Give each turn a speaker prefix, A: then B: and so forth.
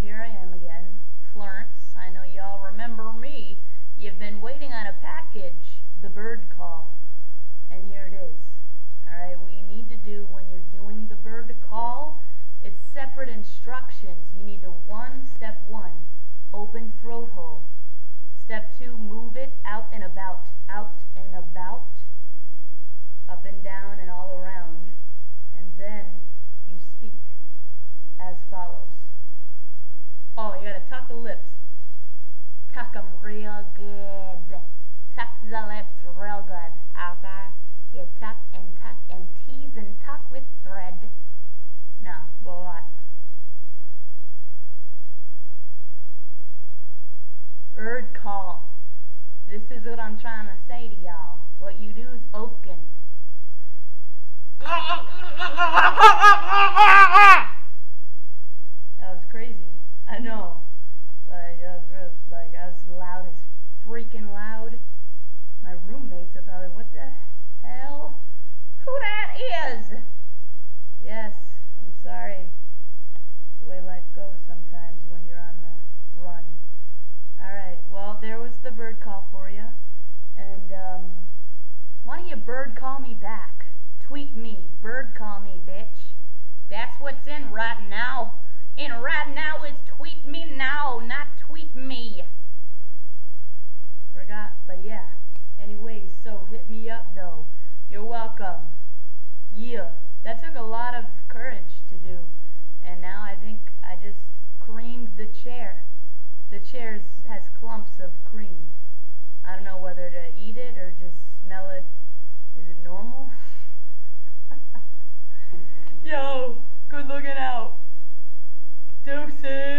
A: here I am again, Florence. I know y'all remember me. You've been waiting on a package, the bird call, and here it is. Alright, what you need to do when you're doing the bird call, it's separate instructions. You need to step one, open throat hole. Step two, move it out and about, up and down and all around, and then you speak as follows. Oh, you gotta tuck the lips. Tuck them real good. Tuck the lips real good, okay? You tuck and tease and tuck with thread. Now, go on. Bird call. This is what I'm trying to say to y'all. What you do is open. That was crazy. I know. Like, that was real, like, I was loud as freaking loud. My roommates are probably, what the hell? Who that is? Yes, I'm sorry. The way life goes sometimes when you're on the run. Alright, well, there was the bird call for you. And, why don't you bird call me back? Tweet me. Bird call me, bitch. That's what's in right now. And right now is tweet me now, not tweet me. Forgot, but yeah. Anyways, so hit me up though. You're welcome. Yeah. That took a lot of courage to do. And now I think I just creamed the chair. The chair has clumps of cream. I don't know whether to eat it or just smell it. Is it normal? Yo, good looking out. Deuces.